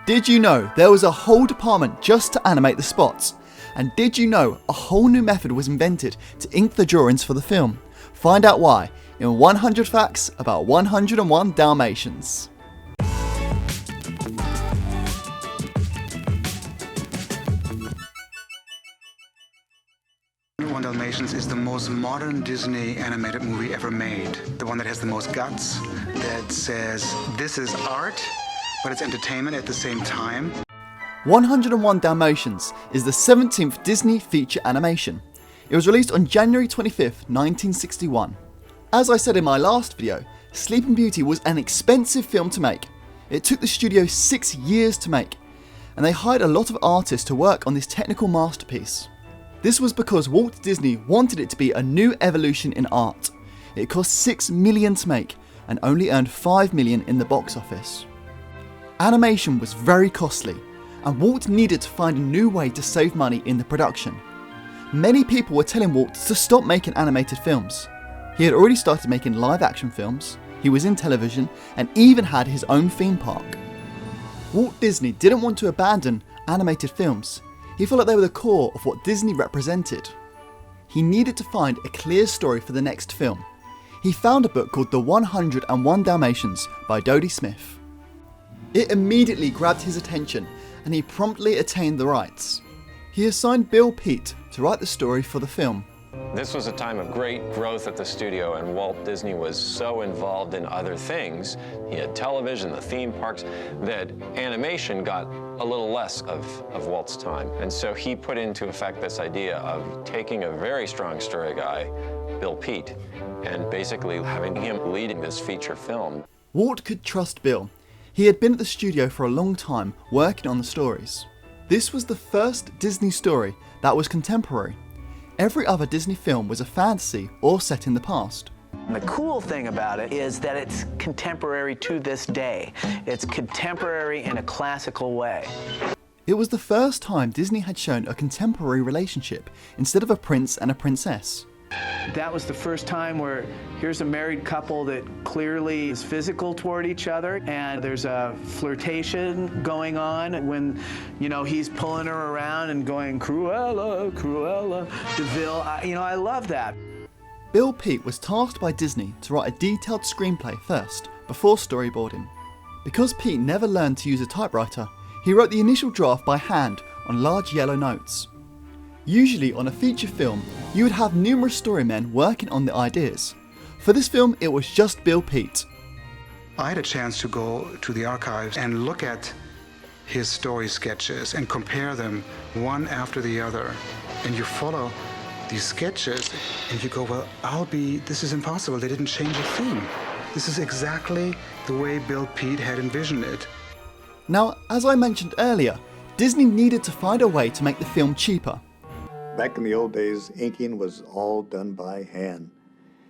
Did you know there was a whole department just to animate the spots? And did you know a whole new method was invented to ink the drawings for the film? Find out why in 100 Facts About 101 Dalmatians. Dalmatians is the most modern Disney animated movie ever made. The one that has the most guts, that says this is art, but it's entertainment at the same time. 101 Dalmatians is the 17th Disney feature animation. It was released on January 25th, 1961. As I said in my last video, Sleeping Beauty was an expensive film to make. It took the studio 6 years to make, and they hired a lot of artists to work on this technical masterpiece. This was because Walt Disney wanted it to be a new evolution in art. It cost $6 million to make and only earned $5 million in the box office. Animation was very costly, and Walt needed to find a new way to save money in the production. Many people were telling Walt to stop making animated films. He had already started making live action films, he was in television, and even had his own theme park. Walt Disney didn't want to abandon animated films. He felt like they were the core of what Disney represented. He needed to find a clear story for the next film. He found a book called The 101 Dalmatians by Dodie Smith. It immediately grabbed his attention, and he promptly attained the rights. He assigned Bill Peet to write the story for the film. This was a time of great growth at the studio, and Walt Disney was so involved in other things. He had television, the theme parks, that animation got a little less of Walt's time. And so he put into effect this idea of taking a very strong story guy, Bill Peet, and basically having him leading this feature film. Walt could trust Bill. He had been at the studio for a long time working on the stories. This was the first Disney story that was contemporary. Every other Disney film was a fantasy or set in the past. The cool thing about it is that it's contemporary to this day. It's contemporary in a classical way. It was the first time Disney had shown a contemporary relationship instead of a prince and a princess. That was the first time where here's a married couple that clearly is physical toward each other, and there's a flirtation going on when, you know, he's pulling her around and going, Cruella, Cruella, DeVille. I love that. Bill Peet was tasked by Disney to write a detailed screenplay first, before storyboarding. Because Peet never learned to use a typewriter, he wrote the initial draft by hand on large yellow notes. Usually on a feature film, you would have numerous storymen working on the ideas. For this film, it was just Bill Peet. I had a chance to go to the archives and look at his story sketches and compare them one after the other. And you follow these sketches and you go, well, this is impossible. They didn't change a thing. This is exactly the way Bill Peet had envisioned it. Now, as I mentioned earlier, Disney needed to find a way to make the film cheaper. Back in the old days, inking was all done by hand.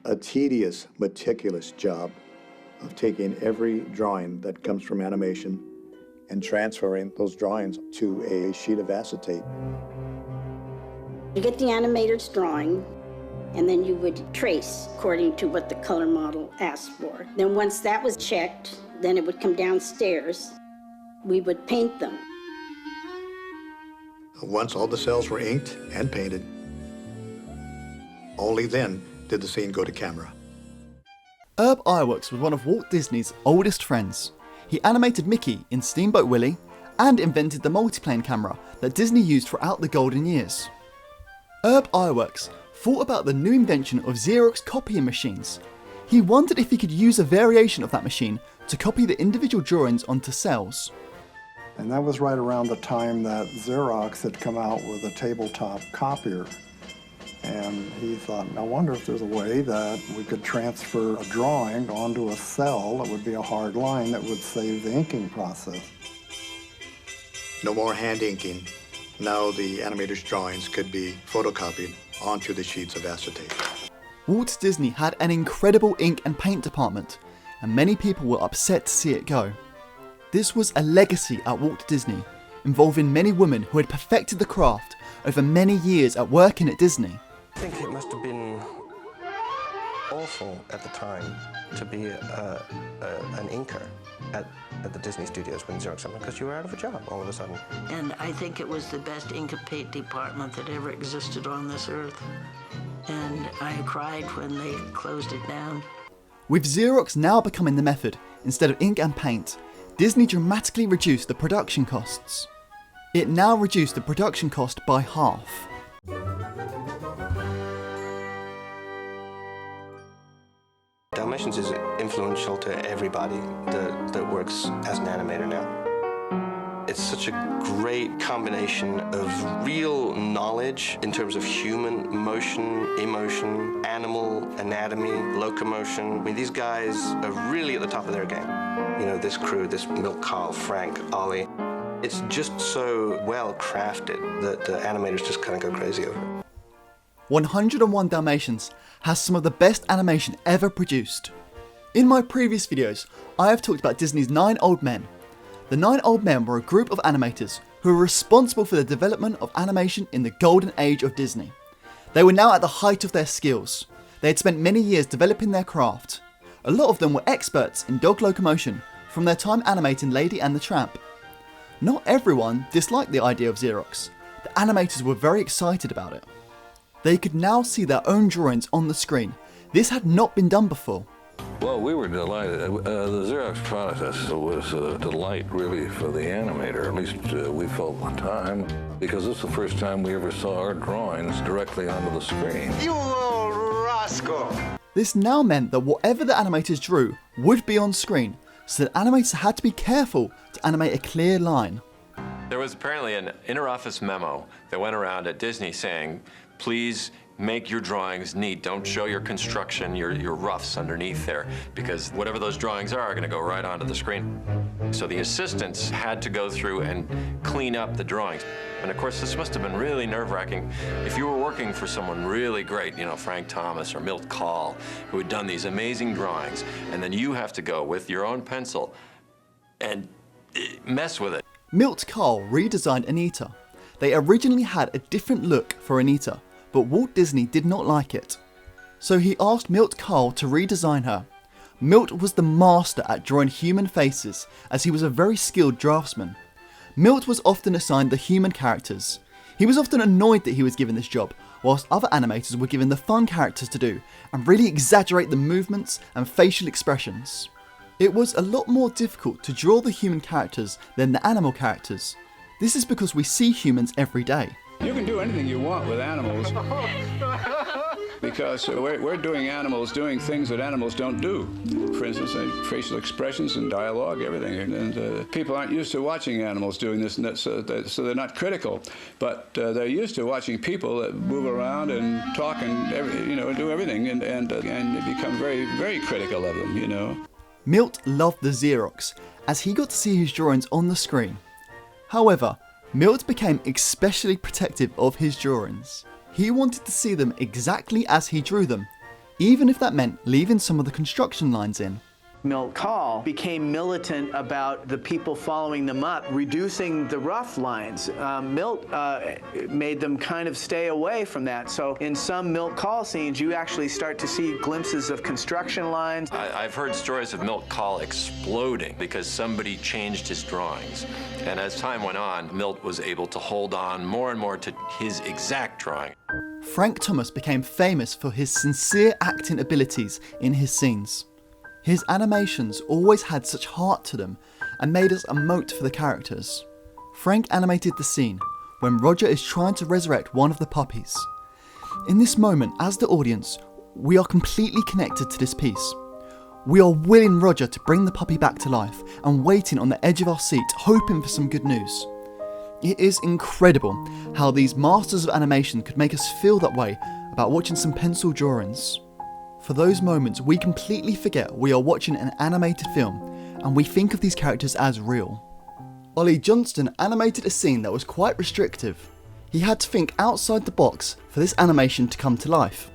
A tedious, meticulous job of taking every drawing that comes from animation and transferring those drawings to a sheet of acetate. You get the animator's drawing, and then you would trace according to what the color model asked for. Then once that was checked, then it would come downstairs. We would paint them. Once all the cells were inked and painted, only then did the scene go to camera. Herb Iwerks was one of Walt Disney's oldest friends. He animated Mickey in Steamboat Willie and invented the multiplane camera that Disney used throughout the golden years. Herb Iwerks thought about the new invention of Xerox copying machines. He wondered if he could use a variation of that machine to copy the individual drawings onto cells. And that was right around the time that Xerox had come out with a tabletop copier. And he thought, I wonder if there's a way that we could transfer a drawing onto a cell that would be a hard line that would save the inking process. No more hand inking. Now the animator's drawings could be photocopied onto the sheets of acetate. Walt Disney had an incredible ink and paint department, and many people were upset to see it go. This was a legacy at Walt Disney, involving many women who had perfected the craft over many years at working at Disney. I think it must have been awful at the time to be an inker at the Disney studios when Xerox happened, because you were out of a job all of a sudden. And I think it was the best ink and paint department that ever existed on this earth. And I cried when they closed it down. With Xerox now becoming the method instead of ink and paint, Disney dramatically reduced the production costs. It now reduced the production cost by half. Dalmatians is influential to everybody that works as an animator now. It's such a great combination of real knowledge in terms of human motion, emotion, animal anatomy, locomotion. I mean, these guys are really at the top of their game. You know, this crew, this Milt, Carl, Frank, Ollie. It's just so well crafted that the animators just kind of go crazy over it. 101 Dalmatians has some of the best animation ever produced. In my previous videos, I have talked about Disney's 9 Old Men. The 9 Old Men were a group of animators who were responsible for the development of animation in the golden age of Disney. They were now at the height of their skills. They had spent many years developing their craft. A lot of them were experts in dog locomotion from their time animating Lady and the Tramp. Not everyone disliked the idea of Xerox. The animators were very excited about it. They could now see their own drawings on the screen. This had not been done before. Well, we were delighted. The Xerox process was a delight, really, for the animator. At least we felt at the time, because this is the first time we ever saw our drawings directly onto the screen. You old rascal! This now meant that whatever the animators drew would be on screen, so that animators had to be careful to animate a clear line. There was apparently an inter-office memo that went around at Disney saying, please make your drawings neat. Don't show your construction, your roughs underneath there, because whatever those drawings are going to go right onto the screen. So the assistants had to go through and clean up the drawings. And of course, this must have been really nerve-wracking if you were working for someone really great, you know, Frank Thomas or Milt Kahl, who had done these amazing drawings, and then you have to go with your own pencil and mess with it. Milt Kahl redesigned Anita. They originally had a different look for Anita, but Walt Disney did not like it. So he asked Milt Kahl to redesign her. Milt was the master at drawing human faces, as he was a very skilled draftsman. Milt was often assigned the human characters. He was often annoyed that he was given this job, whilst other animators were given the fun characters to do, and really exaggerate the movements and facial expressions. It was a lot more difficult to draw the human characters than the animal characters. This is because we see humans every day. You can do anything you want with animals because we're doing animals doing things that animals don't do. For instance, facial expressions and dialogue, everything. And people aren't used to watching animals doing this, and so they're not critical. But they're used to watching people that move around and talk and do everything, and you become very, very critical of them, you know. Milt loved the Xerox, as he got to see his drawings on the screen. However, Milt became especially protective of his drawings. He wanted to see them exactly as he drew them, even if that meant leaving some of the construction lines in. Milt Kahl became militant about the people following them up, reducing the rough lines. Milt made them kind of stay away from that. So in some Milt Kahl scenes, you actually start to see glimpses of construction lines. I've heard stories of Milt Kahl exploding because somebody changed his drawings. And as time went on, Milt was able to hold on more and more to his exact drawing. Frank Thomas became famous for his sincere acting abilities in his scenes. His animations always had such heart to them and made us emote for the characters. Frank animated the scene when Roger is trying to resurrect one of the puppies. In this moment, as the audience, we are completely connected to this piece. We are willing Roger to bring the puppy back to life and waiting on the edge of our seat, hoping for some good news. It is incredible how these masters of animation could make us feel that way about watching some pencil drawings. For those moments, we completely forget we are watching an animated film, and we think of these characters as real. Ollie Johnston animated a scene that was quite restrictive. He had to think outside the box for this animation to come to life.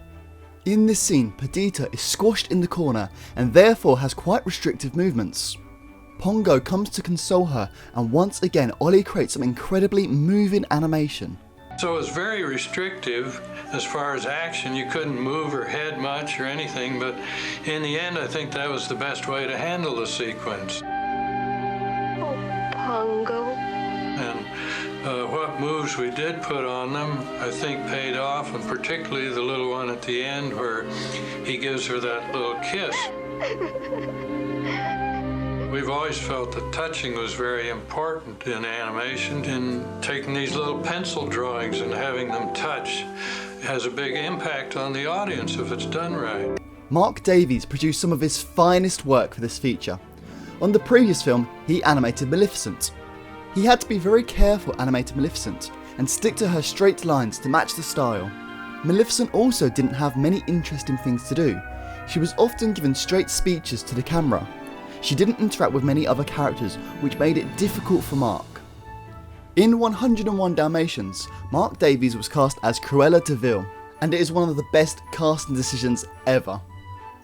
In this scene, Perdita is squashed in the corner and therefore has quite restrictive movements. Pongo comes to console her, and once again Ollie creates some incredibly moving animation. So it was very restrictive as far as action. You couldn't move her head much or anything, but in the end, I think that was the best way to handle the sequence. Oh, Pongo. And what moves we did put on them, I think paid off, and particularly the little one at the end where he gives her that little kiss. We've always felt that touching was very important in animation, and taking these little pencil drawings and having them touch has a big impact on the audience if it's done right. Mark Davies produced some of his finest work for this feature. On the previous film, he animated Maleficent. He had to be very careful animating Maleficent and stick to her straight lines to match the style. Maleficent also didn't have many interesting things to do. She was often given straight speeches to the camera. She didn't interact with many other characters, which made it difficult for Mark. In 101 Dalmatians, Mark Davies was cast as Cruella de Vil, and it is one of the best casting decisions ever.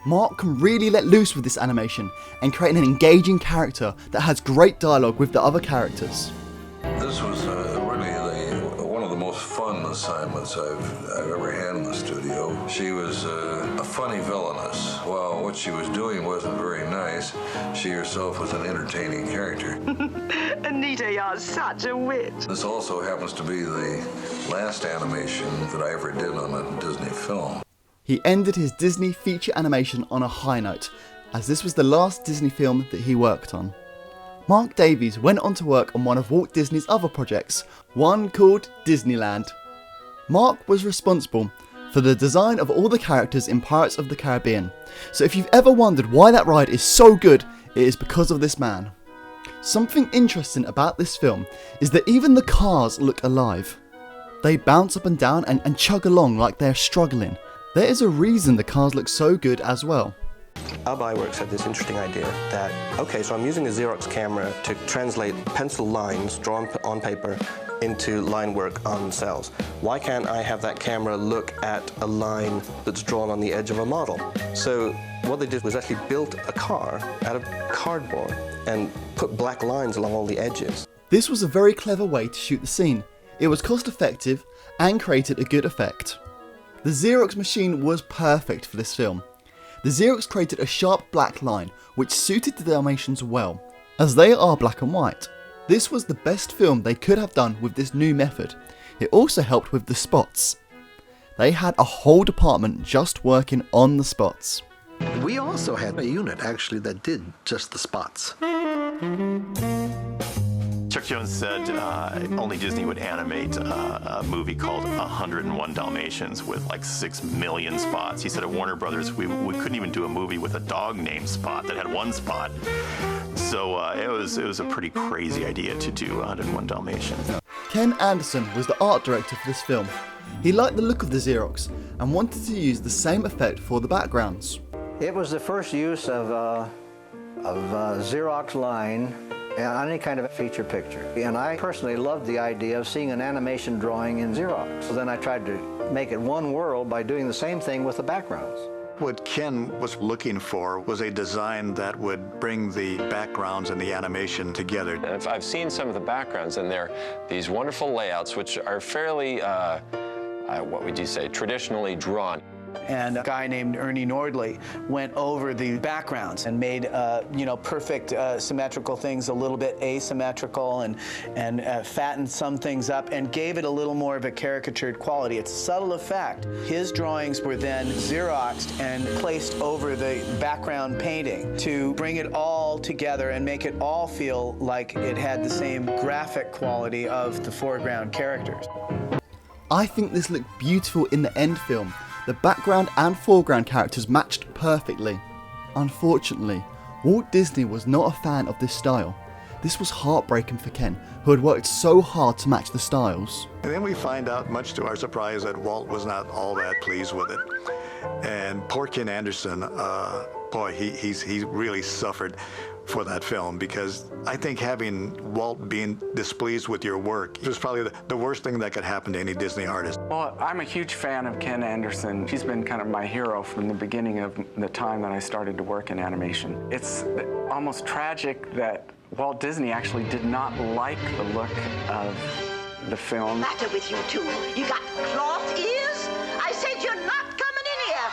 Mark can really let loose with this animation and create an engaging character that has great dialogue with the other characters. This was really one of the most fun assignments I've ever had in the studio. She was a funny villainess. While what she was doing wasn't very nice, she herself was an entertaining character. Anita, you're such a wit. This also happens to be the last animation that I ever did on a Disney film. He ended his Disney feature animation on a high note, as this was the last Disney film that he worked on. Mark Davies went on to work on one of Walt Disney's other projects, one called Disneyland. Mark was responsible for the design of all the characters in Pirates of the Caribbean, so if you've ever wondered why that ride is so good, it is because of this man. Something interesting about this film is that even the cars look alive. They bounce up and down and chug along like they're struggling. There is a reason the cars look so good as well. Our Iworks had this interesting idea that, okay, so I'm using a Xerox camera to translate pencil lines drawn on paper into line work on cells. Why can't I have that camera look at a line that's drawn on the edge of a model? So what they did was actually built a car out of cardboard and put black lines along all the edges. This was a very clever way to shoot the scene. It was cost effective and created a good effect. The Xerox machine was perfect for this film. The Xerox created a sharp black line which suited the Dalmatians well, as they are black and white. This was the best film they could have done with this new method. It also helped with the spots. They had a whole department just working on the spots. We also had a unit actually that did just the spots. Chuck Jones said only Disney would animate a movie called 101 Dalmatians with like 6 million spots. He said at Warner Brothers we couldn't even do a movie with a dog named Spot that had one spot. So it was a pretty crazy idea to do 101 Dalmatians. Ken Anderson was the art director for this film. He liked the look of the Xerox and wanted to use the same effect for the backgrounds. It was the first use of Xerox line on any kind of a feature picture. And I personally loved the idea of seeing an animation drawing in Xerox. So then I tried to make it one world by doing the same thing with the backgrounds. What Ken was looking for was a design that would bring the backgrounds and the animation together. And I've seen some of the backgrounds, and they're these wonderful layouts, which are fairly, what would you say, traditionally drawn. And a guy named Ernie Nordley went over the backgrounds and made, perfect symmetrical things a little bit asymmetrical and fattened some things up and gave it a little more of a caricatured quality. It's a subtle effect. His drawings were then Xeroxed and placed over the background painting to bring it all together and make it all feel like it had the same graphic quality of the foreground characters. I think this looked beautiful in the end film. The background and foreground characters matched perfectly. Unfortunately, Walt Disney was not a fan of this style. This was heartbreaking for Ken, who had worked so hard to match the styles. And then we find out, much to our surprise, that Walt was not all that pleased with it. And poor Ken Anderson, boy, he really suffered for that film, because I think having Walt being displeased with your work was probably the worst thing that could happen to any Disney artist. Well, I'm a huge fan of Ken Anderson. He's been kind of my hero from the beginning of the time that I started to work in animation. It's almost tragic that Walt Disney actually did not like the look of the film. What's the matter with you two? You got cloth ears? I said you're not coming in here.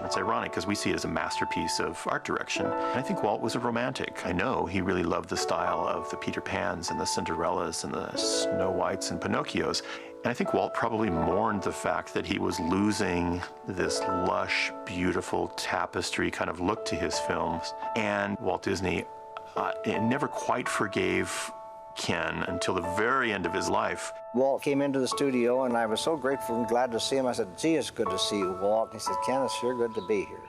It's ironic because we see it as a masterpiece of art direction. And I think Walt was a romantic. I know he really loved the style of the Peter Pans and the Cinderellas and the Snow Whites and Pinocchios. And I think Walt probably mourned the fact that he was losing this lush, beautiful tapestry kind of look to his films. And Walt Disney never quite forgave Ken until the very end of his life. Walt came into the studio, and I was so grateful and glad to see him. I said, gee, it's good to see you, Walt. He said, Ken, it's sure good to be here.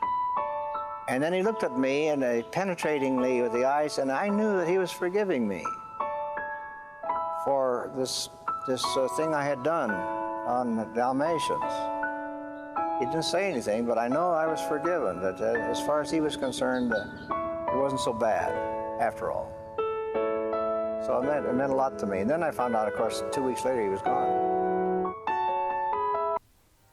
And then he looked at me and penetratingly with the eyes, and I knew that he was forgiving me for this thing I had done on the Dalmatians. He didn't say anything, but I know I was forgiven, that as far as he was concerned, it wasn't so bad after all. So it meant a lot to me. And then I found out, of course, 2 weeks later he was gone.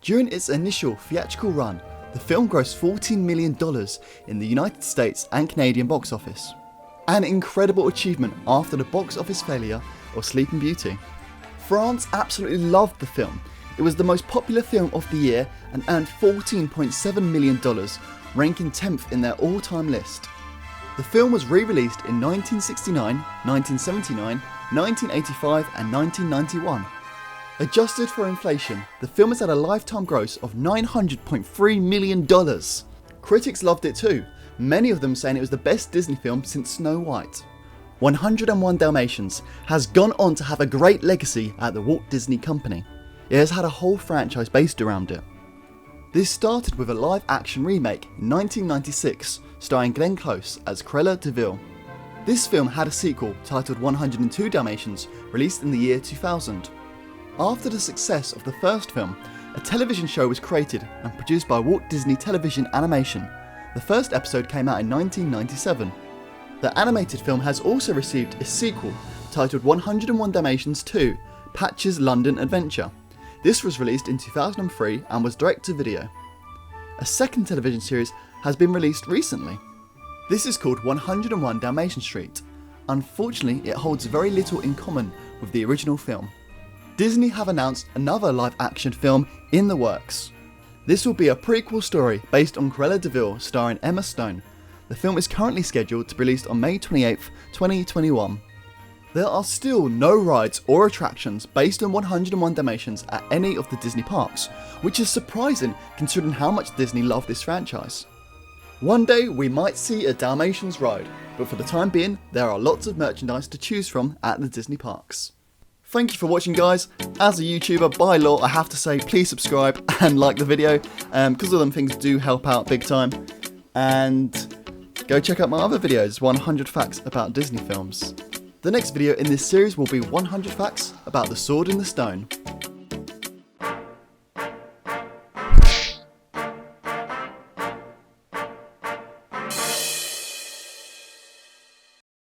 During its initial theatrical run, the film grossed $14 million in the United States and Canadian box office. An incredible achievement after the box office failure of Sleeping Beauty. France absolutely loved the film. It was the most popular film of the year and earned $14.7 million, ranking 10th in their all-time list. The film was re-released in 1969, 1979, 1985 and 1991. Adjusted for inflation, the film has had a lifetime gross of $900.3 million. Critics loved it too, many of them saying it was the best Disney film since Snow White. 101 Dalmatians has gone on to have a great legacy at the Walt Disney Company. It has had a whole franchise based around it. This started with a live-action remake in 1996, starring Glenn Close as Cruella de Vil. This film had a sequel titled 102 Dalmatians, released in the year 2000. After the success of the first film, a television show was created and produced by Walt Disney Television Animation. The first episode came out in 1997. The animated film has also received a sequel titled 101 Dalmatians 2, Patch's London Adventure. This was released in 2003 and was direct-to-video. A second television series has been released recently. This is called 101 Dalmatian Street. Unfortunately, it holds very little in common with the original film. Disney have announced another live-action film in the works. This will be a prequel story based on Cruella de Vil starring Emma Stone. The film is currently scheduled to be released on May 28, 2021. There are still no rides or attractions based on 101 Dalmatians at any of the Disney parks, which is surprising considering how much Disney love this franchise. One day we might see a Dalmatians ride, but for the time being there are lots of merchandise to choose from at the Disney parks. Thank you for watching, guys. As a YouTuber, by law I have to say please subscribe and like the video, because all them things do help out big time. And go check out my other videos, 100 facts about Disney films. The next video in this series will be 100 facts about The Sword in the Stone.